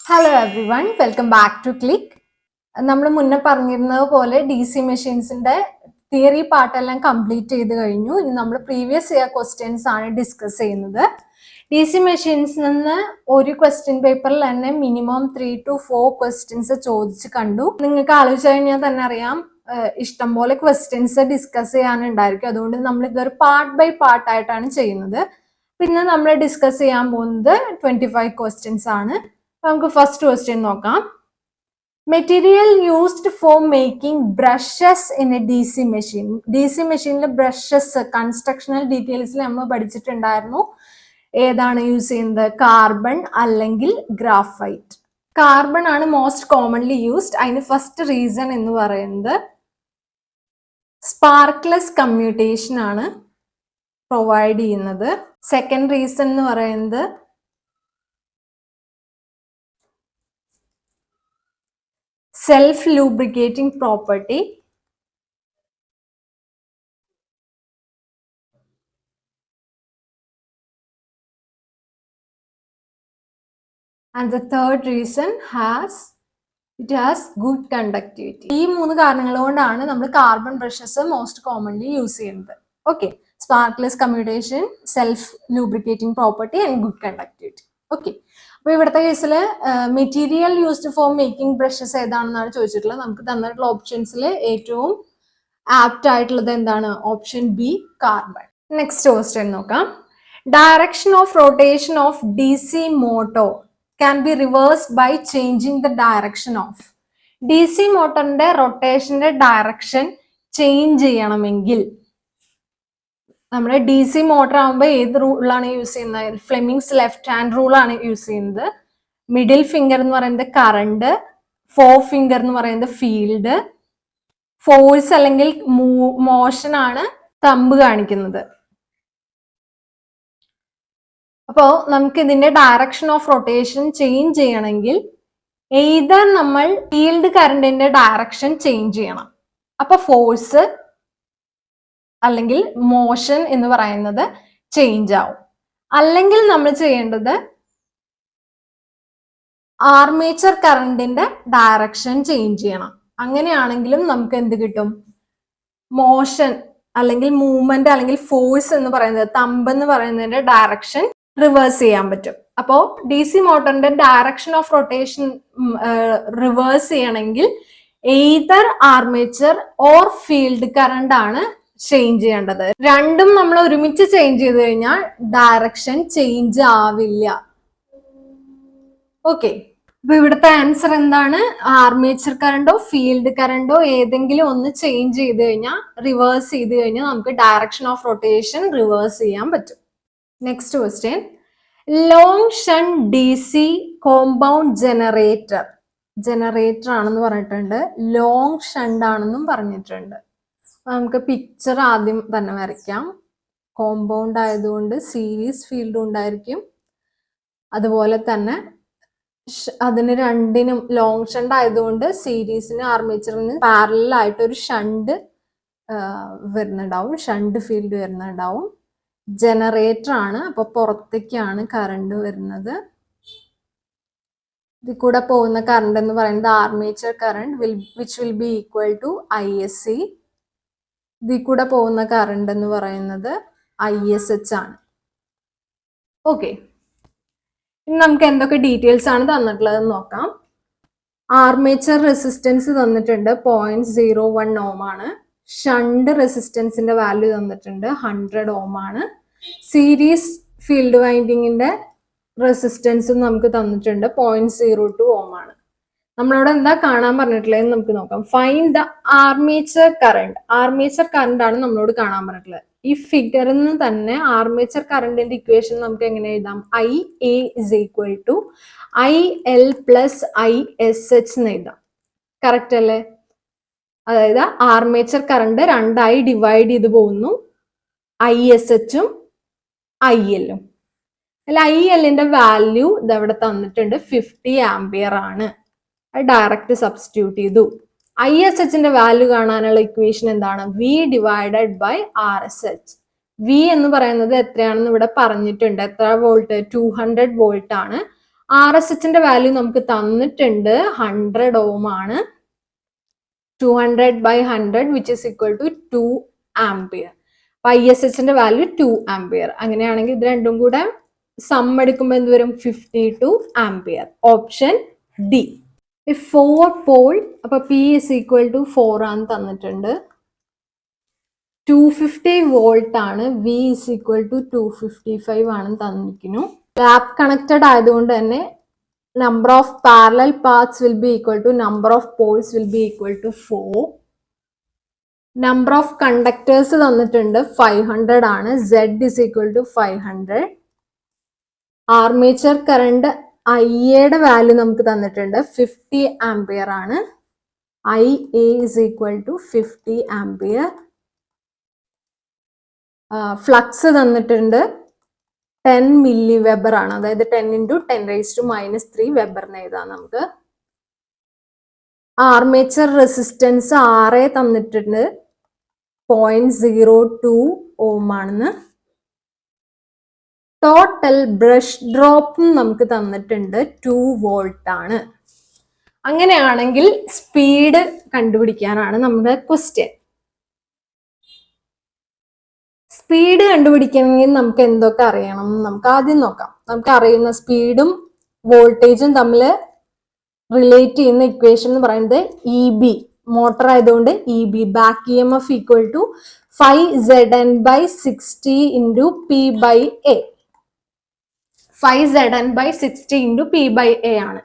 Hello everyone, welcome back to click. നമ്മൾ മുന്നേ പറഞ്ഞിരുന്നത് പോലെ ഡി സി മെഷീൻസിന്റെ തിയറി പാർട്ടെല്ലാം കംപ്ലീറ്റ് ചെയ്ത് കഴിഞ്ഞു. ഇനി നമ്മൾ പ്രീവിയസ് ഇയർ ക്വസ്റ്റ്യൻസ് ആണ് ഡിസ്കസ് ചെയ്യുന്നത്. ഡി സി മെഷീൻസിൽ നിന്ന് ഒരു ക്വസ്റ്റ്യൻ പേപ്പറിൽ തന്നെ മിനിമം 3 to 4 ക്വസ്റ്റ്യൻസ് ചോദിച്ച് കണ്ടു. നിങ്ങൾക്ക് ആലോചിച്ച് കഴിഞ്ഞാൽ തന്നെ അറിയാം, ഇഷ്ടംപോലെ ക്വസ്റ്റ്യൻസ് ഡിസ്കസ് ചെയ്യാനുണ്ടായിരിക്കും. അതുകൊണ്ട് നമ്മൾ ഇതൊരു പാർട്ട് ബൈ പാർട്ട് ആയിട്ടാണ് ചെയ്യുന്നത്. പിന്നെ നമ്മൾ ഡിസ്കസ് ചെയ്യാൻ പോകുന്നത് 25 ക്വസ്റ്റ്യൻസ് ആണ്. നമുക്ക് ഫസ്റ്റ് ക്വസ്റ്റ്യൻ നോക്കാം. Material used for making brushes in a D C machine. D C മെഷീനിലെ ബ്രഷസ് കൺസ്ട്രക്ഷണൽ ഡീറ്റെയിൽസിൽ നമ്മൾ പഠിച്ചിട്ടുണ്ടായിരുന്നു. ഏതാണ് യൂസ് ചെയ്യുന്നത്? കാർബൺ അല്ലെങ്കിൽ ഗ്രാഫൈറ്റ്. കാർബൺ ആണ് മോസ്റ്റ് കോമൺലി യൂസ്ഡ്. അതിന് ഫസ്റ്റ് റീസൺ എന്ന് പറയുന്നത് സ്പാർക്ക്ലെസ് കമ്മ്യൂട്ടേഷൻ ആണ് പ്രൊവൈഡ് ചെയ്യുന്നത്. സെക്കൻഡ് റീസൺ എന്ന് പറയുന്നത് self-lubricating property. And the third reason it has good conductivity. ഈ മൂന്ന് കാരണങ്ങൾ കൊണ്ടാണ് നമ്മൾ carbon brushes most commonly use ചെയ്യുന്നത്. Okay, sparkless commutation, self lubricating property and good conductivity. Okay, അപ്പൊ ഇവിടുത്തെ കേസിൽ material used for making brushes ഏതാണെന്നാണ് ചോദിച്ചിട്ടുള്ളത്. നമുക്ക് തന്നിട്ടുള്ള ഓപ്ഷൻസിൽ ഏറ്റവും ആപ്റ്റ് ആയിട്ടുള്ളത് എന്താണ്? Option B, carbon. Next question നോക്കാം. Direction of rotation of D C motor can be reversed by changing the direction of. D C മോട്ടറിന്റെ റൊട്ടേഷന്റെ ഡയറക്ഷൻ ചേഞ്ച് ചെയ്യണമെങ്കിൽ നമ്മുടെ ഡി സി മോട്ടർ ആകുമ്പോൾ ഏത് റൂളാണ് യൂസ് ചെയ്യുന്നത്? ഫ്ലെമിങ്സ് ലെഫ്റ്റ് ഹാൻഡ് റൂൾ ആണ് use ചെയ്യുന്നത്. മിഡിൽ ഫിംഗർ എന്ന് പറയുന്നത് കറണ്ട്, ഫോർ ഫിംഗർ എന്ന് പറയുന്നത് ഫീൽഡ്, ഫോഴ്സ് അല്ലെങ്കിൽ മോഷൻ ആണ് തമ്പ് കാണിക്കുന്നത്. അപ്പോൾ നമുക്ക് ഇതിന്റെ ഡയറക്ഷൻ ഓഫ് റൊട്ടേഷൻ ചേഞ്ച് ചെയ്യണമെങ്കിൽ എയ്തർ നമ്മൾ ഫീൽഡ് കറണ്ടിന്റെ ഡയറക്ഷൻ ചേഞ്ച് ചെയ്യണം, അപ്പൊ ഫോഴ്സ് അല്ലെങ്കിൽ മോഷൻ എന്ന് പറയുന്നത് ചേഞ്ച് ആവും. അല്ലെങ്കിൽ നമ്മൾ ചെയ്യേണ്ടത് ആർമേച്ചർ കറണ്ടിന്റെ ഡയറക്ഷൻ ചേഞ്ച് ചെയ്യണം. അങ്ങനെയാണെങ്കിലും നമുക്ക് എന്ത് കിട്ടും? മോഷൻ അല്ലെങ്കിൽ മൂവ്മെന്റ് അല്ലെങ്കിൽ ഫോഴ്സ് എന്ന് പറയുന്നത്, തമ്പ് എന്ന് പറയുന്നതിന്റെ ഡയറക്ഷൻ റിവേഴ്സ് ചെയ്യാൻ പറ്റും. അപ്പോൾ ഡി സി മോട്ടറിന്റെ ഡയറക്ഷൻ ഓഫ് റൊട്ടേഷൻ റിവേഴ്സ് ചെയ്യണമെങ്കിൽ either armature or field current ആണ് ചേഞ്ച് ചെയ്യേണ്ടത്. രണ്ടും നമ്മൾ ഒരുമിച്ച് ചേഞ്ച് ചെയ്ത് കഴിഞ്ഞാൽ ഡയറക്ഷൻ ചേഞ്ച് ആവില്ല. ഓക്കെ, അപ്പൊ ഇവിടുത്തെ ആൻസർ എന്താണ്? ആർമേച്ചർ കറണ്ടോ ഫീൽഡ് കറണ്ടോ ഏതെങ്കിലും ഒന്ന് ചേഞ്ച് ചെയ്ത് കഴിഞ്ഞാൽ, റിവേഴ്സ് ചെയ്ത് കഴിഞ്ഞാൽ നമുക്ക് ഡയറക്ഷൻ ഓഫ് റൊട്ടേഷൻ റിവേഴ്സ് ചെയ്യാൻ പറ്റും. Next question. Long shunt D C compound generator ആണെന്ന് പറഞ്ഞിട്ടുണ്ട്, ലോങ് ഷണ്ട് ആണെന്നും പറഞ്ഞിട്ടുണ്ട്. നമുക്ക് പിക്ചർ ആദ്യം തന്നെ വരയ്ക്കാം. കോമ്പൗണ്ട് ആയതുകൊണ്ട് സീരീസ് ഫീൽഡും ഉണ്ടായിരിക്കും. അതുപോലെ തന്നെ അതിന് രണ്ടിനും ലോങ് ഷണ്ട് ആയതുകൊണ്ട് സീരീസിന് ആർമേച്ചറിന് പാരലൽ ആയിട്ട് ഒരു ഷണ്ട് വരുന്നുണ്ടാവും, ഷണ്ട് ഫീൽഡ് വരുന്നുണ്ടാവും. ജനറേറ്റർ ആണ്, അപ്പൊ പുറത്തേക്കാണ് കറണ്ട് വരുന്നത്. ഇതിൽ കൂടെ പോകുന്ന കറണ്ട് എന്ന് പറയുന്നത് armature current which will be equal to ISC. ഇതിൽ കൂടെ പോകുന്ന കറണ്ട് എന്ന് പറയുന്നത് ISH ആണ്. ഓക്കെ, ഇനി നമുക്ക് എന്തൊക്കെ ഡീറ്റെയിൽസ് ആണ് തന്നിട്ടുള്ളതെന്ന് നോക്കാം. ആർമേച്ചർ റെസിസ്റ്റൻസ് തന്നിട്ടുണ്ട് 0.01 ഓം ആണ്. ഷണ്ട് റെസിസ്റ്റൻസിന്റെ വാല്യൂ തന്നിട്ടുണ്ട് 100 ഓം ആണ്. സീരീസ് ഫീൽഡ് വൈൻഡിങ്ങിന്റെ റെസിസ്റ്റൻസ് നമുക്ക് തന്നിട്ടുണ്ട് 0.02 ഓം ആണ്. നമ്മളോട് എന്താ കാണാൻ പറഞ്ഞിട്ടുള്ളത് നമുക്ക് നോക്കാം. Find the armature current. Armature current ആണ് നമ്മളോട് കാണാൻ പറഞ്ഞിട്ടുള്ളത്. ഈ ഫിഗറിൽ നിന്ന് തന്നെ ആർമേച്ചർ കറണ്ടിന്റെ ഇക്വേഷൻ നമുക്ക് എങ്ങനെ എഴുതാം? IA is equal to IL plus ISH എന്ന് എഴുതാം. കറക്റ്റ് അല്ലേ? അതായത് ആർമേച്ചർ കറണ്ട് രണ്ടായി ഡിവൈഡ് ചെയ്ത് പോകുന്നു, ISHഉം ILഉം. അല്ല, ILന്റെ വാല്യൂ ഇതവിടെ തന്നിട്ടുണ്ട് 50 ആംപിയർ ആണ്. ഡയറക്റ്റ് സബ്സ്റ്റിറ്റ്യൂട്ട് ചെയ്തു. ISHന്റെ വാല്യൂ കാണാനുള്ള ഇക്വേഷൻ എന്താണ്? V divided by RSH. V എന്ന് പറയുന്നത് എത്രയാണെന്ന് ഇവിടെ പറഞ്ഞിട്ടുണ്ട്. എത്ര വോൾട്ട്? 200 വോൾട്ട് ആണ്. RSHന്റെ വാല്യൂ നമുക്ക് തന്നിട്ടുണ്ട് 100 ohm ആണ്. 200 by 100 which is equal to 2 ampere. അപ്പൊ ISHന്റെ വാല്യൂ 2 ampere. അങ്ങനെയാണെങ്കിൽ ഇത് രണ്ടും കൂടെ സം എടുക്കുമ്പോൾ എന്ത് വരും? 52 ampere. Option D. 4 പോൾ, അപ്പൊ P is equal to 4 ആണ് തന്നിട്ടുണ്ട്. 250 വോൾട്ട് ആണ്. V is equal to 255 ആണ് തന്നിരിക്കുന്നു. ലാപ്പ് കണക്റ്റഡ് ആയതുകൊണ്ട് തന്നെ number of parallel paths will be equal to number of poles will be equal to 4. Number of conductors തന്നിട്ടുണ്ട് 500 ആണ്. Z is equal to 500. Armature current ഐയുടെ value നമുക്ക് തന്നിട്ടുണ്ട് 50 ampere ആണ്. IA is equal to 50 ampere. Flux തന്നിട്ടുണ്ട് 10 milli weber ആണ്. അതായത് 10 into 10⁻³ വെബറിന് എഴുതാം നമുക്ക്. ആർമേച്ചർ റെസിസ്റ്റൻസ് RA തന്നിട്ടുണ്ട് 0.02 ഓം ആണെന്ന്. ടോട്ടൽ ബ്രഷ് ഡ്രോപ്പും നമുക്ക് തന്നിട്ടുണ്ട് 2 വോൾട്ട് ആണ്. അങ്ങനെയാണെങ്കിൽ സ്പീഡ് കണ്ടുപിടിക്കാനാണ് നമ്മുടെ ക്വസ്റ്റ്യൻ. സ്പീഡ് കണ്ടുപിടിക്കണമെങ്കിൽ നമുക്ക് എന്തൊക്കെ അറിയണം? നമുക്ക് ആദ്യം നോക്കാം. നമുക്ക് അറിയുന്ന സ്പീഡും വോൾട്ടേജും തമ്മിൽ റിലേറ്റ് ചെയ്യുന്ന ഇക്വേഷൻ എന്ന് പറയുന്നത് EB. മോട്ടർ ആയതുകൊണ്ട് EB, back EMF equal to 5Zn/60 into P/A. 5Zn/60 into P/A ആണ്.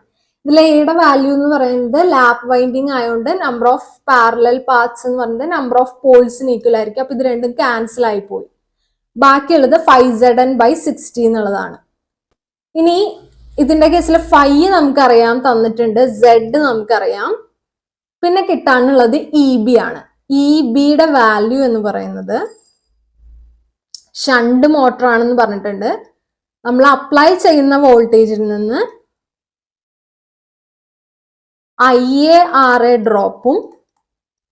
ഇതിൽ എയുടെ വാല്യൂ എന്ന് പറയുന്നത് ലാപ്പ് വൈൻഡിങ് ആയതുകൊണ്ട് നമ്പർ ഓഫ് പാരലൽ പാത്സ് എന്ന് പറയുന്നത് നമ്പർ ഓഫ് പോൾസിന് ഈക്വൽ ആയിരിക്കും. അപ്പൊ ഇത് രണ്ടും ക്യാൻസൽ ആയി പോയി. ബാക്കിയുള്ളത് 5Zn/60 എന്നുള്ളതാണ്. ഇനി ഇതിന്റെ കേസിൽ 5 നമുക്കറിയാം തന്നിട്ടുണ്ട്, Z നമുക്കറിയാം, പിന്നെ കിട്ടാനുള്ളത് EB ആണ്. EBയുടെ വാല്യൂ എന്ന് പറയുന്നത് ഷണ്ട് മോട്ടർ ആണെന്ന് പറഞ്ഞിട്ടുണ്ട്. നമ്മൾ അപ്ലൈ ചെയ്യുന്ന വോൾട്ടേജിൽ നിന്ന് IARA ഡ്രോപ്പും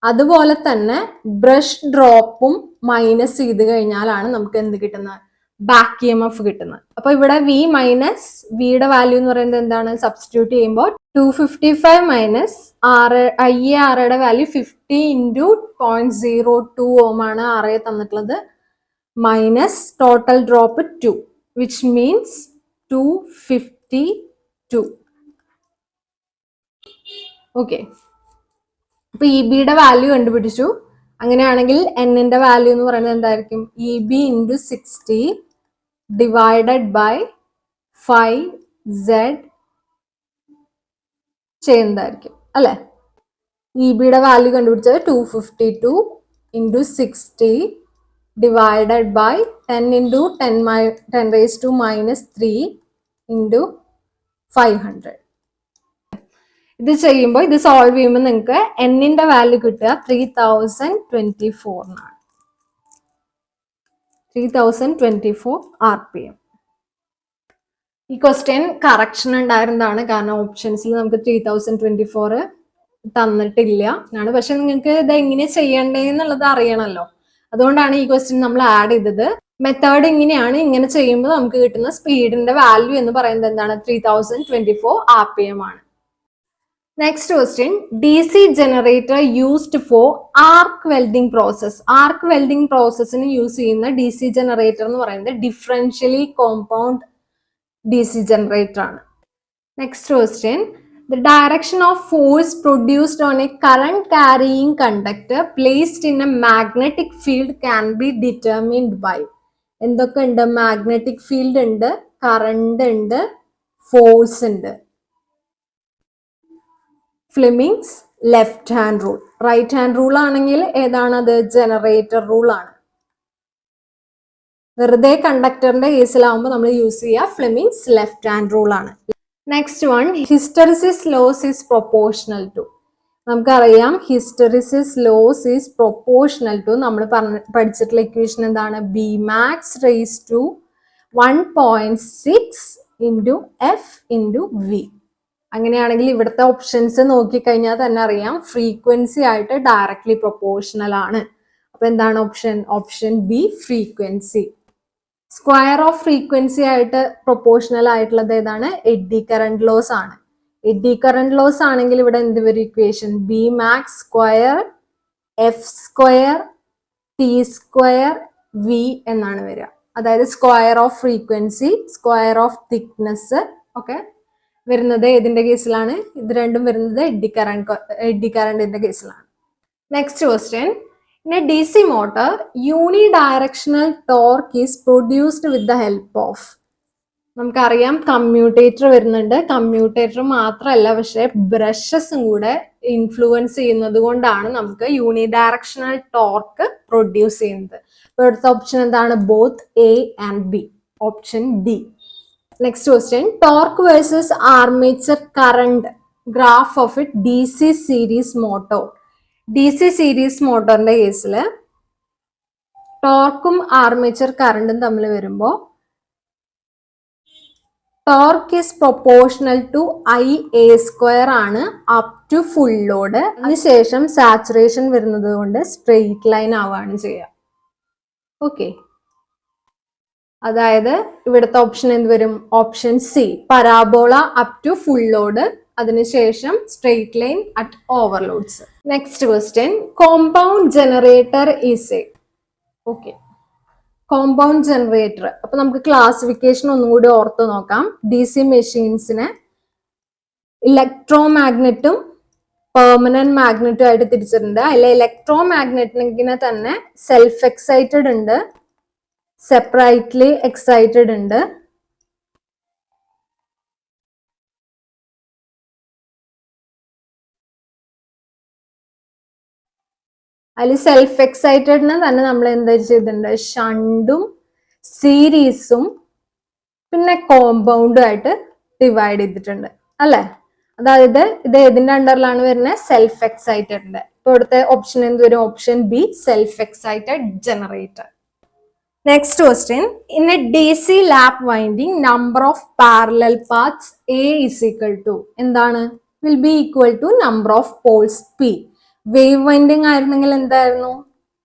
അതുപോലെ തന്നെ ബ്രഷ് ഡ്രോപ്പും മൈനസ് ചെയ്ത് കഴിഞ്ഞാലാണ് നമുക്ക് എന്ത് കിട്ടുന്നത്? ബാക്ക് EMF കിട്ടുന്നത്. അപ്പൊ ഇവിടെ V മൈനസ് വിയുടെ വാല്യൂ എന്ന് പറയുന്നത് എന്താണ്? സബ്സ്റ്റിറ്റ്യൂട്ട് ചെയ്യുമ്പോൾ 255 മൈനസ് IARAയുടെ വാല്യൂ 50 into 0.02 ഓം ആണ് RA തന്നിട്ടുള്ളത്, minus total drop 2 which means 252. Okay, അപ്പൊ EBയുടെ വാല്യൂ കണ്ടുപിടിച്ചു. അങ്ങനെയാണെങ്കിൽ Nന്റെ വാല്യൂ എന്ന് പറയുന്നത് എന്തായിരിക്കും? EB into 60 divided by 5Z ചെയ്യുന്നതായിരിക്കും അല്ലെ. EBയുടെ വാല്യൂ കണ്ടുപിടിച്ചത് 252 into 60 divided by 10 into 10⁻³ into 500. ഇത് ചെയ്യുമ്പോൾ ഇത് സോൾവ് ചെയ്യുമ്പോൾ നിങ്ങൾക്ക് Nന്റെ വാല്യൂ കിട്ടുക 3024 എന്നാണ്. 3024 RPM. ഈ ക്വസ്റ്റ്യൻ കറക്ഷൻ ഉണ്ടായിരുന്നതാണ്, കാരണം ഓപ്ഷൻസിൽ നമുക്ക് 3024 തന്നിട്ടില്ല എന്നാണ്. പക്ഷെ നിങ്ങൾക്ക് ഇത് എങ്ങനെ ചെയ്യണ്ടേന്നുള്ളത് അറിയണമല്ലോ, അതുകൊണ്ടാണ് ഈ ക്വസ്റ്റ്യൻ നമ്മൾ ആഡ് ചെയ്തത്. മെത്തേഡ് ഇങ്ങനെയാണ്. ഇങ്ങനെ ചെയ്യുമ്പോൾ നമുക്ക് കിട്ടുന്ന സ്പീഡിന്റെ വാല്യൂ എന്ന് പറയുന്നത് എന്താണ്? 3024 RPM ആണ്. Next question, DC generator used for arc welding process. Arc welding പ്രോസസ്സിന് യൂസ് ചെയ്യുന്ന DC ജനറേറ്റർ എന്ന് പറയുന്നത് ഡിഫറൻഷ്യലി കോമ്പൗണ്ട് DC ജനറേറ്റർ ആണ്. Next question, the direction of force produced on a current carrying conductor placed in a magnetic field can be determined by. എന്തൊക്കെ ഉണ്ട്? Magnetic field ഉണ്ട്, current ഉണ്ട്, force ഉണ്ട്. Fleming's left hand rule. Right hand rule ആണെങ്കിൽ ഏതാണത്? Generator rule ആണ്. വെറുതെ കണ്ടക്ടറിന്റെ കേസിലാവുമ്പോൾ നമ്മൾ യൂസ് ചെയ്യുക ഫ്ലെമിങ്സ് ലെഫ്റ്റ് ഹാൻഡ് റൂൾ ആണ്. Next one, hysteresis loss is proportional to. നമുക്കറിയാം hysteresis loss is proportional to നമ്മൾ പഠിച്ചിട്ടുള്ള ഇക്വേഷൻ എന്താണ്? Bmax raised to 1.6 into F into V. അങ്ങനെയാണെങ്കിൽ ഇവിടുത്തെ ഓപ്ഷൻസ് നോക്കിക്കഴിഞ്ഞാൽ തന്നെ അറിയാം ഫ്രീക്വൻസി ആയിട്ട് ഡയറക്ട്ലി പ്രൊപ്പോർഷണൽ ആണ്. അപ്പൊ എന്താണ് option? Option B, frequency. Square of frequency ആയിട്ട് പ്രൊപ്പോർഷണൽ ആയിട്ടുള്ളത് ഏതാണ്? എഡ്ഡി കറന്റ് ലോസ് ആണ്. എഡ്ഡി കറന്റ് ലോസ് ആണെങ്കിൽ ഇവിടെ എന്ത് വരും equation? B max square F square T square V എന്നാണ് വരിക. അതായത് square of frequency, square of thickness ഒക്കെ വരുന്നത് ഏതിന്റെ കേസിലാണ്? ഇത് രണ്ടും വരുന്നത് എഡ്ഡി കറന്റിന്റെ കേസിലാണ്. Next question. In a DC motor, unidirectional torque is produced with the help of. നമുക്കറിയാം കമ്മ്യൂട്ടേറ്റർ വരുന്നുണ്ട്. കമ്മ്യൂട്ടേറ്റർ മാത്രമല്ല, പക്ഷെ ബ്രഷസും കൂടെ ഇൻഫ്ലുവൻസ് ചെയ്യുന്നത് കൊണ്ടാണ് നമുക്ക് യൂണിഡയറക്ഷണൽ ടോർക്ക് പ്രൊഡ്യൂസ് ചെയ്യുന്നത്. ഇപ്പോൾ അടുത്ത ഓപ്ഷൻ എന്താണ്? Both A and B. Option D. Next question. Torque versus armature current graph of it DC series motor. DC series മോട്ടോറിന്റെ കേസിൽ ടോർക്കും ആർമേച്ചർ കറണ്ടും തമ്മിൽ വരുമ്പോൾ torque is proportional to IA square ആണ് അപ് ടു ഫുൾ ലോഡ്. അതിനുശേഷം saturation വരുന്നത് കൊണ്ട് സ്ട്രെയിറ്റ് ലൈൻ ആവുകയാണ് ചെയ്യുക. ഓക്കെ, അതായത് ഇവിടുത്തെ ഓപ്ഷൻ എന്ത് വരും? Option C, parabola up to full load, അതിനുശേഷം straight line at overloads. Next question. Compound generator is a. Okay, compound generator. അപ്പൊ നമുക്ക് ക്ലാസിഫിക്കേഷൻ ഒന്നും കൂടി ഓർത്ത് നോക്കാം. DC മെഷീൻസിനെ ഇലക്ട്രോ മാഗ്നറ്റും പെർമനന്റ് മാഗ്നറ്റും ആയിട്ട് തിരിച്ചിട്ടുണ്ട്. അതിൽ ഇലക്ട്രോ മാഗ്നറ്റിനെ തന്നെ സെൽഫ് എക്സൈറ്റഡ് ഉണ്ട്, സെപ്പറേറ്റ്ലി എക്സൈറ്റഡ് ഉണ്ട്, അതിൽ സെൽഫ് എക്സൈറ്റഡിനെ തന്നെ നമ്മൾ എന്താ ചെയ്തിട്ടുണ്ട്? ഷണ്ടും സീരീസും പിന്നെ കോമ്പൗണ്ടും ആയിട്ട് ഡിവൈഡ് ചെയ്തിട്ടുണ്ട് അല്ലെ. അതായത് ഇത് ഏതിന്റെ അണ്ടറിലാണ് വരുന്നത്? സെൽഫ് എക്സൈറ്റഡിന്റെ. ഇപ്പൊ ഇവിടുത്തെ ഓപ്ഷൻ എന്ത് വരും? Option B, self excited generator. Next question. In a DC lap winding number of parallel paths A is equal to എന്താണ്? Will be equal to number of poles P. Wave winding ആയിരുന്നെങ്കിൽ എന്തായിരുന്നു?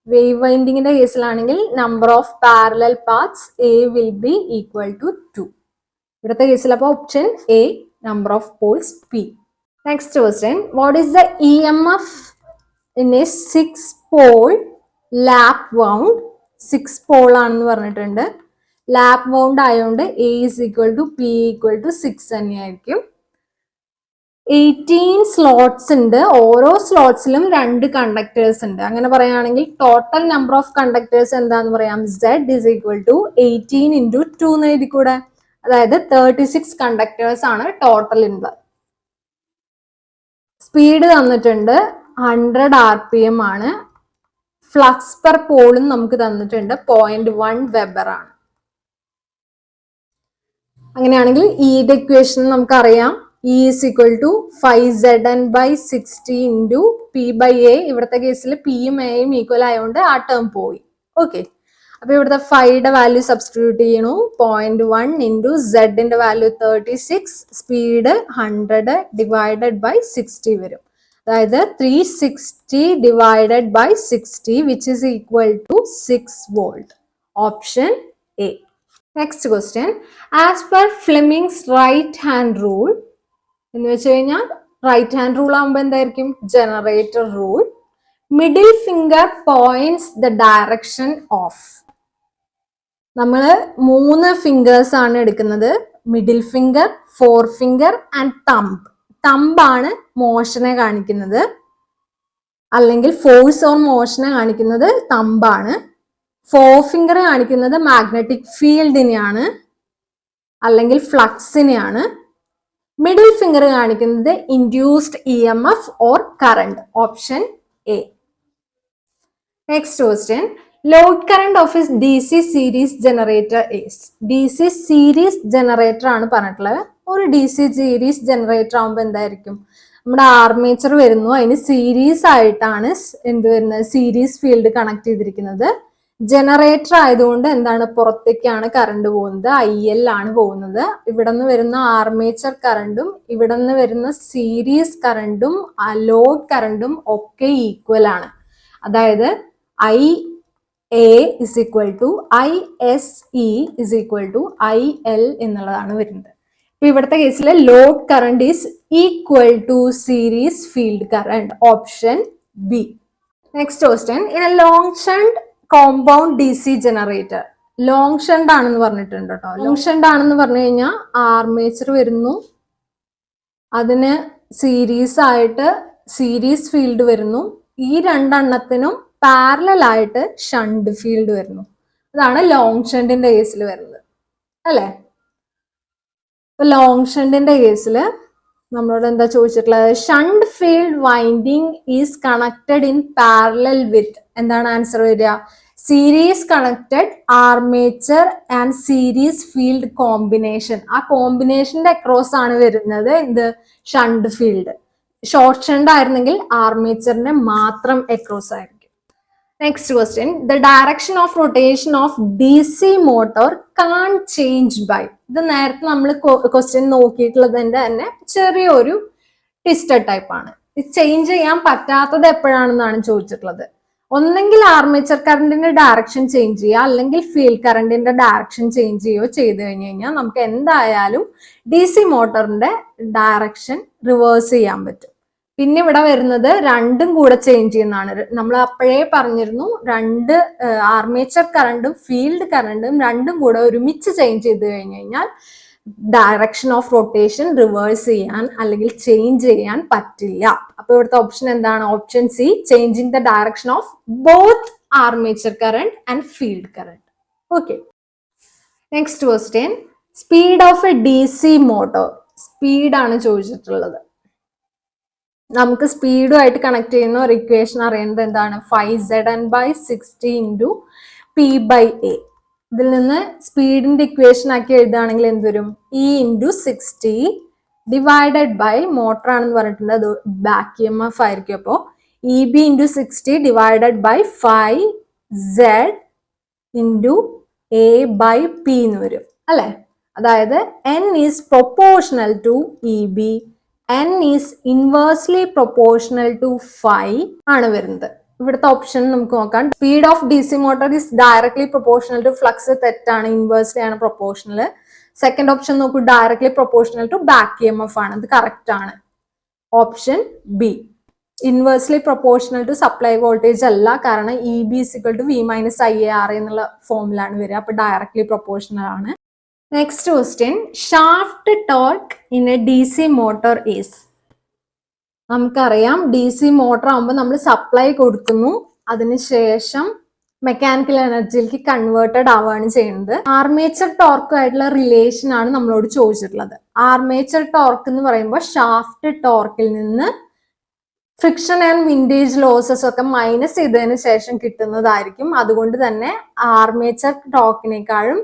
Wave വൈൻഡിങ്ങിന്റെ കേസിലാണെങ്കിൽ number of parallel paths A will be equal to 2. ഇവിടുത്തെ കേസിൽ അപ്പോൾ option A, number of poles P. Next question. What is the EMF in a 6-pole lap wound? 6 pole ആണെന്ന് പറഞ്ഞിട്ടുണ്ട്. Lap wound ആയതുകൊണ്ട് A is equal to P equal to 6 തന്നെയായിരിക്കും. 18 slots ഉണ്ട്. ഓരോ സ്ലോട്ട്സിലും 2 conductors ഉണ്ട്. അങ്ങനെ പറയുകയാണെങ്കിൽ ടോട്ടൽ നമ്പർ ഓഫ് കണ്ടക്ടേഴ്സ് എന്താന്ന് പറയാം? Z is equal to 18 into 2 എന്ന് എഴുതിക്കൂടെ? അതായത് 36 കണ്ടക്ടേഴ്സ് ആണ് ടോട്ടൽ ഉള്ളത്. സ്പീഡ് തന്നിട്ടുണ്ട് 100 RPM ആണ്. ഫ്ലക്സ് പെർ പോളും നമുക്ക് തന്നിട്ടുണ്ട് 0.1 വെബർ ആണ്. അങ്ങനെയാണെങ്കിൽ ഈയുടെ ഇക്വേഷൻ നമുക്കറിയാം. E is equal to 5Zn by 60 into P by A. ഇവിടുത്തെ കേസിൽ പിയും എയും ഈക്വൽ ആയതുകൊണ്ട് ആ ടേം പോയി. ഓക്കെ, അപ്പൊ ഇവിടുത്തെ 5യുടെ വാല്യൂ സബ്സ്റ്റിറ്റ്യൂട്ട് ചെയ്യണു. 0.1 into Zന്റെ വാല്യൂ 36, സ്പീഡ് 100 ഡിവൈഡഡ് ബൈ 60 വരും. അതായത് 360 divided by 60 which is equal to 6 volt. Option A. Next question. As per Fleming's right hand rule എന്ന് വെച്ച് കഴിഞ്ഞാൽ റൈറ്റ് ഹാൻഡ് റൂൾ ആകുമ്പോൾ എന്തായിരിക്കും? Generator rule. Middle finger points the direction of. നമ്മൾ 3 fingers ആണ് എടുക്കുന്നത്. Middle finger, forefinger and thumb. തമ്പാണ് മോഷനെ കാണിക്കുന്നത്, അല്ലെങ്കിൽ ഫോഴ്സ് ഓൺ മോഷനെ കാണിക്കുന്നത് തമ്പാണ്. ഫോർ ഫിംഗർ കാണിക്കുന്നത് മാഗ്നറ്റിക് ഫീൽഡിനെയാണ് അല്ലെങ്കിൽ ഫ്ലക്സിനെയാണ്. മിഡിൽ ഫിംഗർ കാണിക്കുന്നത് induced EMF or current. Option A. Next question. Load current of his DC series generator is. DC series generator ആണ് പറഞ്ഞിട്ടുള്ളത്. ഒരു DC സീരീസ് ജനറേറ്റർ ആകുമ്പോൾ എന്തായിരിക്കും? നമ്മുടെ ആർമേച്ചർ വരുന്നു, അതിന് സീരീസ് ആയിട്ടാണ് എന്ത് വരുന്നത്? സീരീസ് ഫീൽഡ് കണക്ട് ചെയ്തിരിക്കുന്നത്. ജനറേറ്റർ ആയതുകൊണ്ട് എന്താണ്? പുറത്തേക്കാണ് കറണ്ട് പോകുന്നത്, IL ആണ് പോകുന്നത്. ഇവിടെ നിന്ന് വരുന്ന ആർമേച്ചർ കറണ്ടും ഇവിടെ നിന്ന് വരുന്ന സീരീസ് കറണ്ടും ലോഡ് കറണ്ടും ഒക്കെ ഈക്വൽ ആണ്. അതായത് A is equal to ISE is equal to IL എന്നുള്ളതാണ് വരുന്നത്. അപ്പൊ ഇവിടുത്തെ കേസിൽ load current is equal to series field current, option B. Next question, in a long shunt compound DC generator, long shunt ആണെന്ന് പറഞ്ഞിട്ടുണ്ട് കേട്ടോ. ലോങ് ഷണ്ട് ആണെന്ന് പറഞ്ഞു കഴിഞ്ഞാൽ ആർമേച്ചർ വരുന്നു, അതിന് സീരീസ് ആയിട്ട് സീരീസ് ഫീൽഡ് വരുന്നു, ഈ രണ്ടെണ്ണത്തിനും പാരലൽ ആയിട്ട് ഷണ്ട് ഫീൽഡ് വരുന്നു. അതാണ് ലോങ് ഷണ്ടിന്റെ കേസിൽ വരുന്നത്, അല്ലേ? ലോങ് ഷണ്ടിന്റെ കേസിൽ നമ്മളോട് എന്താ ചോദിച്ചിട്ടുള്ളത്? Shunt field winding is connected in parallel വിത്ത്, എന്താണ് ആൻസർ വരിക? Series connected armature and series field combination. ആ കോമ്പിനേഷന്റെ അക്രോസ് ആണ് വരുന്നത് എന്ത്? Shunt field. ഷോർട്ട് ഷണ്ട് ആയിരുന്നെങ്കിൽ ആർമേച്ചറിന്റെ മാത്രം അക്രോസ് ആയിരിക്കും. Next question, the direction of rotation of DC motor can change by. ഇത് നേരത്തെ നമ്മൾ ക്വസ്റ്റ്യൻ നോക്കിയിട്ടുള്ളതിന്റെ തന്നെ ചെറിയൊരു ട്വിസ്റ്റഡ് ടൈപ്പ് ആണ്. ഇത് ചേഞ്ച് ചെയ്യാൻ പറ്റാത്തത് എപ്പോഴാണെന്നാണ് ചോദിച്ചിട്ടുള്ളത്. ഒന്നെങ്കിൽ ആർമേച്ചർ കറണ്ടിന്റെ ഡയറക്ഷൻ ചേഞ്ച് ചെയ്യുക, അല്ലെങ്കിൽ ഫീൽഡ് കറണ്ടിന്റെ ഡയറക്ഷൻ ചേഞ്ച് ചെയ്യുകയോ ചെയ്തു കഴിഞ്ഞു കഴിഞ്ഞാൽ നമുക്ക് എന്തായാലും DC മോട്ടോറിന്റെ ഡയറക്ഷൻ റിവേഴ്സ് ചെയ്യാൻ പറ്റും. പിന്നെ ഇവിടെ വരുന്നത് രണ്ടും കൂടെ ചേഞ്ച് ചെയ്യുന്നതാണ്. നമ്മൾ അപ്പോഴേ പറഞ്ഞിരുന്നു, രണ്ട് ആർമേച്ചർ കറണ്ടും ഫീൽഡ് കറണ്ടും രണ്ടും കൂടെ ഒരുമിച്ച് ചേഞ്ച് ചെയ്ത് കഴിഞ്ഞു കഴിഞ്ഞാൽ ഡയറക്ഷൻ ഓഫ് റൊട്ടേഷൻ റിവേഴ്സ് ചെയ്യാൻ അല്ലെങ്കിൽ ചേഞ്ച് ചെയ്യാൻ പറ്റില്ല. അപ്പൊ ഇവിടുത്തെ ഓപ്ഷൻ എന്താണ്? Option C, changing the direction of both armature current and field current. Okay, next question, speed of a DC motor. സ്പീഡാണ് ചോദിച്ചിട്ടുള്ളത്. നമുക്ക് സ്പീഡുമായിട്ട് കണക്ട് ചെയ്യുന്ന ഒരു ഇക്വേഷൻ അറിയുന്നത് എന്താണ്? 5Zn/60 × P/A. ഇതിൽ നിന്ന് സ്പീഡിന്റെ ഇക്വേഷൻ ആക്കി എഴുതുകയാണെങ്കിൽ എന്ത് വരും? E × 60 ഡിവൈഡഡ് ബൈ, മോട്ടർ ആണെന്ന് പറഞ്ഞിട്ടുണ്ട്, അത് ബാക്ക് EMF ആയിരിക്കും. അപ്പോൾ EB × 60 divided by 5Z × A/P എന്ന് വരും, അല്ലെ? അതായത് N is proportional to EB, N is inversely proportional to 5 ആണ് വരുന്നത്. ഇവിടുത്തെ ഓപ്ഷൻ നമുക്ക് നോക്കാം. Speed of DC motor is directly proportional to flux, തെറ്റാണ്, ഇൻവേഴ്സ്ലി ആണ് പ്രൊപ്പോർഷണൽ. സെക്കൻഡ് ഓപ്ഷൻ നോക്കൂ, directly proportional to back EMF ആണ്, ഇത് കറക്റ്റ് ആണ്. Option B, inversely proportional to supply voltage അല്ല, കാരണം EB = V - IAR എന്നുള്ള ഫോമിലാണ് വരിക, അപ്പൊ ഡയറക്ട്ലി പ്രൊപ്പോർഷണൽ ആണ്. Next question, shaft torque in a DC motor is. നമുക്കറിയാം, DC മോട്ടോർ ആകുമ്പോൾ നമ്മൾ സപ്ലൈ കൊടുക്കുന്നു, അതിനുശേഷം മെക്കാനിക്കൽ എനർജിയിലേക്ക് കൺവേർട്ടഡ് ആവുകയാണ് ചെയ്യുന്നത്. ആർമേച്ചർ ടോർക്കുമായിട്ടുള്ള റിലേഷൻ ആണ് നമ്മളോട് ചോദിച്ചിട്ടുള്ളത്. ആർമേച്ചർ ടോർക്ക് എന്ന് പറയുമ്പോൾ ഷാഫ്റ്റ് ടോർക്കിൽ നിന്ന് ഫ്രിക്ഷൻ ആൻഡ് വിൻഡേജ് ലോസസ് ഒക്കെ മൈനസ് ചെയ്തതിന് ശേഷം കിട്ടുന്നതായിരിക്കും. അതുകൊണ്ട് തന്നെ ആർമേച്ചർ ടോർക്കിനേക്കാളും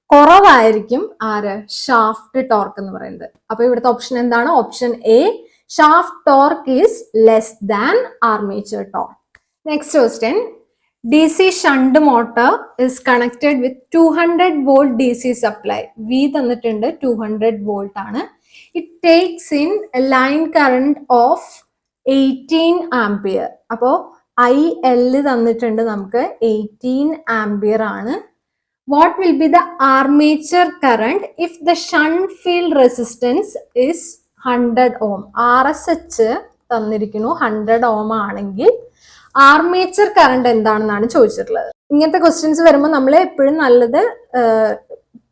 കുറവായിരിക്കും ആര്? ഷാഫ്റ്റ് ടോർക്ക് എന്ന് പറയുന്നത്. അപ്പൊ ഇവിടുത്തെ ഓപ്ഷൻ എന്താണ്? Option A, shaft torque is less than armature torque. Next question, DC shunt motor is connected with 200 volt DC supply. V തന്നിട്ടുണ്ട്, 200 വോൾട്ട് ആണ്. It takes in A line current of 18 ampere. അപ്പോൾ IL തന്നിട്ടുണ്ട് നമുക്ക്, 18 ampere ആണ്. What will be the armature current if the shunt field resistance is 100 ohm? RSH തന്നിരിക്കുന്നു 100 ohm ആണെങ്കിൽ armature current എന്താണെന്നാണ് ചോദിച്ചിട്ടുള്ളത്. ഇങ്ങനത്തെ ക്വസ്റ്റ്യൻസ് വരുമ്പോൾ നമ്മൾ എപ്പോഴും നല്ലത്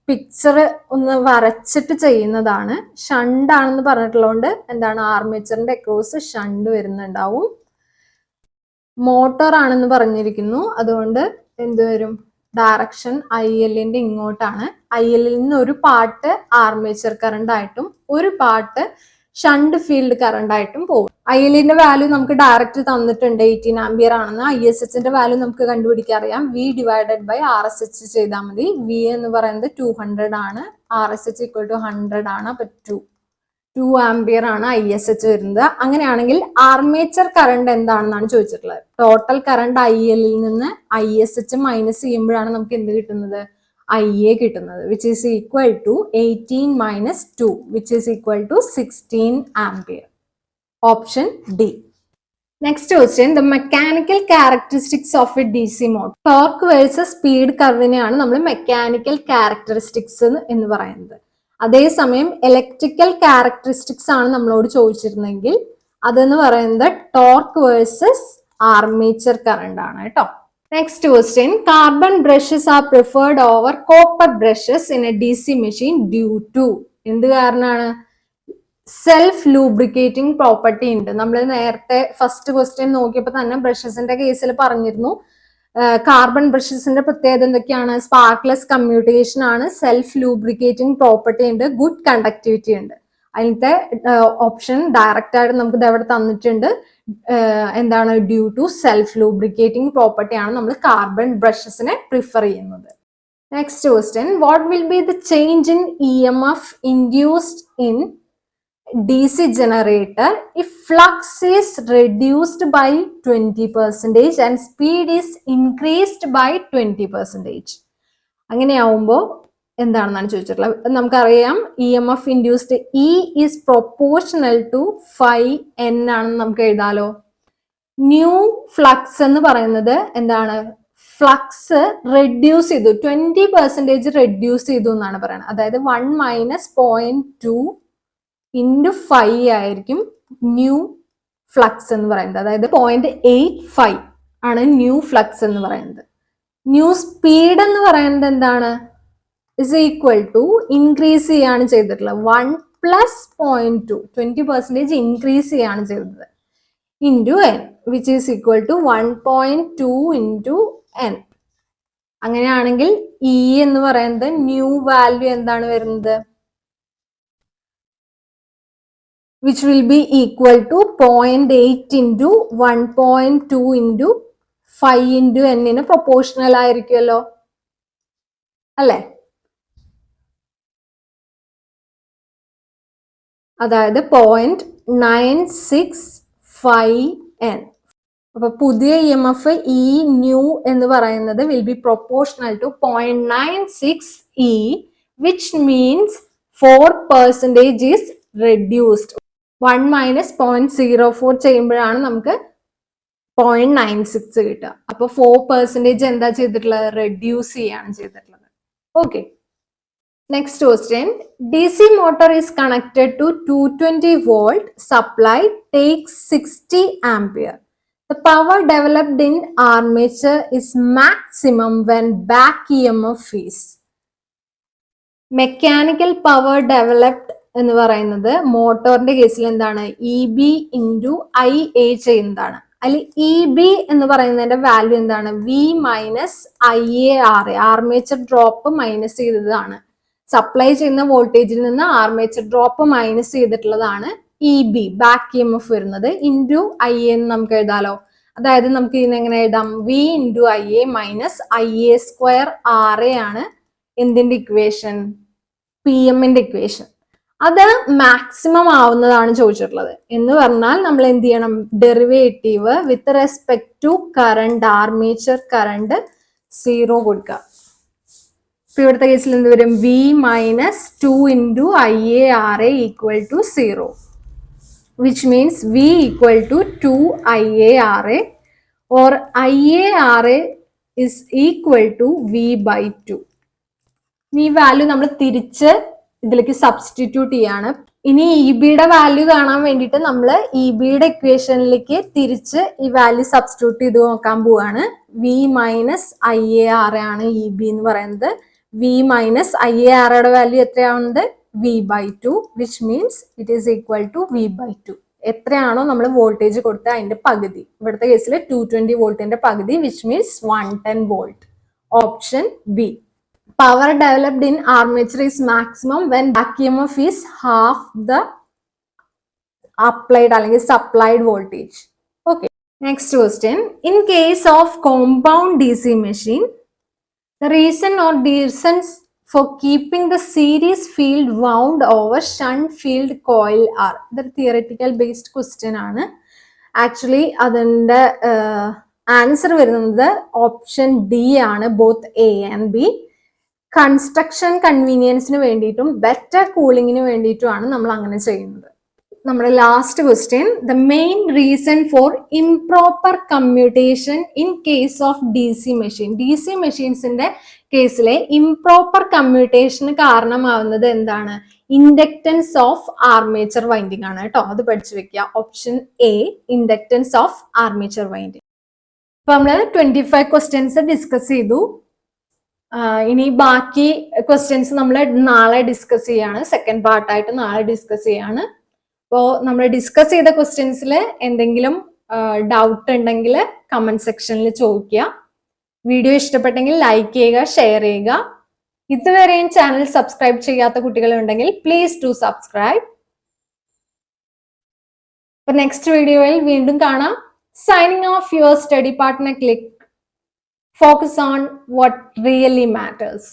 പിക്ചർ ഒന്ന് വരച്ചിട്ട് ചെയ്യുന്നതാണ്. ഷണ്ട് ആണെന്ന് പറഞ്ഞിട്ടുള്ളതുകൊണ്ട് എന്താണ്? ആർമേച്ചറിന്റെ അക്രോസ് ഷണ്ട് വരുന്നുണ്ടാവും. മോട്ടോർ ആണെന്ന് പറഞ്ഞിരിക്കുന്നു, അതുകൊണ്ട് എന്ത് വരും? ഡയറക്ഷൻ IL-ന്റെ ഇങ്ങോട്ടാണ്. IL-ൽ നിന്ന് ഒരു പാർട്ട് ആർമേച്ചർ കറണ്ട് ആയിട്ടും ഒരു പാർട്ട് ഷണ്ട് ഫീൽഡ് കറണ്ട് ആയിട്ടും പോകും. IL-ന്റെ വാല്യൂ നമുക്ക് ഡയറക്റ്റ് തന്നിട്ടുണ്ട്, 18 ആംപിയർ ആണെന്ന്. ISH-ന്റെ വാല്യൂ നമുക്ക് കണ്ടുപിടിക്കാൻ അറിയാം, V ഡിവൈഡഡ് ബൈ RSH ചെയ്താൽ മതി. V എന്ന് പറയുന്നത് 200 ആണ്, RSH = 100 ആണ്. അപ്പൊ 2 ആംപിയർ ആണ് ISH വരുന്നത്. അങ്ങനെയാണെങ്കിൽ ആർമേച്ചർ കറണ്ട് എന്താണെന്നാണ് ചോദിച്ചിട്ടുള്ളത്. ടോട്ടൽ കറണ്ട് IL-ൽ നിന്ന് ISH മൈനസ് ചെയ്യുമ്പോഴാണ് നമുക്ക് എന്ത് കിട്ടുന്നത്? IA കിട്ടുന്നത്, which is equal to 18 - 2, which is equal to 16 ampere. Option D. Next question, the mechanical characteristics of a DC motor. Torque versus speed കർവിനെയാണ് നമ്മൾ മെക്കാനിക്കൽ ക്യാരക്ടറിസ്റ്റിക്സ് എന്ന് പറയുന്നത്. അതേസമയം ഇലക്ട്രിക്കൽ ക്യാരക്ടറിസ്റ്റിക്സ് ആണ് നമ്മളോട് ചോദിച്ചിരുന്നെങ്കിൽ അതെന്ന് പറയുന്നത് ടോർക്ക് വേഴ്സസ് ആർമേച്ചർ കറണ്ട് ആണ് കേട്ടോ. Next question, carbon brushes are preferred over copper brushes in a DC machine due to. എന്ത് കാരണമാണ്? സെൽഫ് ലൂബ്രിക്കേറ്റിംഗ് പ്രോപ്പർട്ടി ഉണ്ട്. നമ്മൾ നേരത്തെ ഫസ്റ്റ് ക്വസ്റ്റ്യൻ നോക്കിയപ്പോൾ തന്നെ ബ്രഷസിന്റെ കേസിൽ പറഞ്ഞിരുന്നു കാർബൺ ബ്രഷസിന്റെ പ്രത്യേകത എന്തൊക്കെയാണ്? സ്പാർക്ക്ലെസ് കമ്മ്യൂട്ടേഷൻ ആണ്, സെൽഫ് ലൂബ്രിക്കേറ്റിംഗ് പ്രോപ്പർട്ടി ഉണ്ട്, ഗുഡ് കണ്ടക്ടിവിറ്റി ഉണ്ട്. അതിലത്തെ ഓപ്ഷൻ ഡയറക്റ്റ് ആയിട്ട് നമുക്ക് ഇതെവിടെ തന്നിട്ടുണ്ട്. എന്താണ്? Due to self lubricating property ആണ് നമ്മൾ കാർബൺ ബ്രഷസിനെ പ്രിഫർ ചെയ്യുന്നത്. Next question, what will be the change in EMF induced in DC generator if flux is reduced by 20% and speed is increased by 20%. അങ്ങനെയാവുമ്പോൾ എന്താണെന്നാണ് ചോദിച്ചിട്ടുള്ളത്. നമുക്കറിയാം EMF induced E is proportional to phi n ആണെന്ന് നമുക്ക് എഴുതാലോ. New flux എന്ന് പറയുന്നത് എന്താണ്? Flux reduce ചെയ്തു, 20% reduce ചെയ്തു എന്നാണ് പറയുന്നത്. അതായത് 1 - 0.2 ഇൻറ്റു 5 ആയിരിക്കും ന്യൂ ഫ്ലക്സ് എന്ന് പറയുന്നത്. അതായത് 0.85 ആണ് ന്യൂ ഫ്ലക്സ് എന്ന് പറയുന്നത്. ന്യൂ സ്പീഡ് എന്ന് പറയുന്നത് എന്താണ്? ഇസ് ഈക്വൽ ടു ഇൻക്രീസ് ചെയ്യാണ് ചെയ്തിട്ടുള്ളത്. 1 + 0.2 20% ഇൻക്രീസ് ചെയ്യാണ് ചെയ്തത് into n which is equal to 1.2 into n. അങ്ങനെയാണെങ്കിൽ E എന്ന് പറയുന്നത് ന്യൂ വാല്യൂ എന്താണ് വരുന്നത്? which will be equal to 0.8 into 1.2 into 5 into n proportional ആയിരിക്കുമല്ലോ അല്ലേ? അതായത് 0.965 n. അപ്പൊ പുതിയ EMF E ന്യൂ എന്ന് പറയുന്നത് will be proportional to 0.96 E, which means 4% is reduced. 1 - 0.04 ചെയ്യുമ്പോഴാണ് നമുക്ക് 0.96 കിട്ടുക. അപ്പൊ 4% എന്താ ചെയ്തിട്ടുള്ളത്? റെഡ്യൂസ് ചെയ്യാണ് ചെയ്തിട്ടുള്ളത്. Okay, next question, DC motor is connected to 220 volt supply, takes 60 ampere. The power developed in armature is maximum when back EMF is. Mechanical power developed എന്ന് പറയുന്നത് മോട്ടോറിന്റെ കേസിൽ എന്താണ്? EB ഇൻറ്റു IA ചെയ്യുന്നതാണ്. അതിൽ EB എന്ന് പറയുന്നതിന്റെ വാല്യൂ എന്താണ്? V - IARA, armature drop minus ചെയ്തതാണ്. സപ്ലൈ ചെയ്യുന്ന വോൾട്ടേജിൽ നിന്ന് ആർമേച്ചർ ഡ്രോപ്പ് മൈനസ് ചെയ്തിട്ടുള്ളതാണ് EB, ബാക്ക് EMF വരുന്നത്, ഇൻറ്റു IA എന്ന് നമുക്ക് എഴുതാലോ. അതായത് നമുക്ക് ഇതിനെ എങ്ങനെ എഴുതാം? V into IA minus IA² RA ആണ് എന്തിന്റെ ഇക്വേഷൻ? PM-ന്റെ ഇക്വേഷൻ. അത് മാക്സിമം ആവുന്നതാണ് ചോദിച്ചിട്ടുള്ളത്. എന്ന് പറഞ്ഞാൽ നമ്മൾ എന്ത് ചെയ്യണം? Derivative with respect to current, armature current 0 കൊടുക്കുക. ഇപ്പൊ ഇവിടുത്തെ കേസിൽ എന്ത് വരും? V - 2 into IARA equal to 0, which means V equal to 2 IARA or IARA is equal to V/2. ഈ വാല്യൂ നമ്മൾ തിരിച്ച് ഇതിലേക്ക് സബ്സ്റ്റിറ്റ്യൂട്ട് ചെയ്യാണ്. ഇനി EBയുടെ വാല്യൂ കാണാൻ വേണ്ടിയിട്ട് നമ്മൾ EBയുടെ ഇക്വേഷനിലേക്ക് തിരിച്ച് ഈ വാല്യൂ സബ്സ്റ്റിറ്റ്യൂട്ട് ചെയ്ത് നോക്കാൻ പോവാണ്. V - IARA ആണ് EB എന്ന് പറയുന്നത്. V - IARAയുടെ വാല്യൂ എത്രയാവുന്നത്? V/2, which means it is equal to V/2. എത്രയാണോ നമ്മൾ വോൾട്ടേജ് കൊടുത്ത അതിന്റെ പകുതി. ഇവിടുത്തെ കേസിൽ 220 വോൾട്ടിന്റെ പകുതി, which means 110 volt. Option B. Power developed in armature is maximum when back EMF is half the applied അല്ലെങ്കിൽ supplied voltage. Okay. Next question. In case of compound DC machine, the reason or reasons for keeping the series field wound over shunt field coil are. ഇതൊരു theoretical based question ആണ്. Actually അതിന്റെ answer വരുന്നത് option D ആണ്, both A and B. Construction കൺവീനിയൻസിന് വേണ്ടിയിട്ടും better കൂളിങ്ങിന് വേണ്ടിയിട്ടുമാണ് നമ്മൾ അങ്ങനെ ചെയ്യുന്നത്. നമ്മുടെ last question, the main reason for improper commutation in case of D C machine. D C മെഷീൻസിന്റെ കേസിലെ ഇംപ്രോപ്പർ കമ്മ്യൂട്ടേഷന് കാരണമാവുന്നത് എന്താണ്? ഇൻഡക്റ്റൻസ് ഓഫ് ആർമേച്ചർ വൈൻഡിങ് ആണ് കേട്ടോ. അത് പഠിച്ചു വെക്കുക. Option A, inductance of armature winding. അപ്പൊ നമ്മള് 25 ക്വസ്റ്റ്യൻസ് ഡിസ്കസ് ചെയ്തു. ഇനി ബാക്കി ക്വസ്റ്റ്യൻസ് നമ്മൾ നാളെ ഡിസ്കസ് ചെയ്യാണ്. സെക്കൻഡ് പാർട്ടായിട്ട് നാളെ ഡിസ്കസ് ചെയ്യാണ്. അപ്പോൾ നമ്മൾ ഡിസ്കസ് ചെയ്ത ക്വസ്റ്റ്യൻസിൽ എന്തെങ്കിലും ഡൗട്ട് ഉണ്ടെങ്കിൽ കമന്റ് സെക്ഷനിൽ ചോദിക്കുക. വീഡിയോ ഇഷ്ടപ്പെട്ടെങ്കിൽ ലൈക്ക് ചെയ്യുക, ഷെയർ ചെയ്യുക. ഇതുവരെയും ചാനൽ സബ്സ്ക്രൈബ് ചെയ്യാത്ത കുട്ടികളുണ്ടെങ്കിൽ പ്ലീസ് ഡു സബ്സ്ക്രൈബ്. അപ്പൊ നെക്സ്റ്റ് വീഡിയോയിൽ വീണ്ടും കാണാം. Signing off, your study partner click. Focus on what really matters.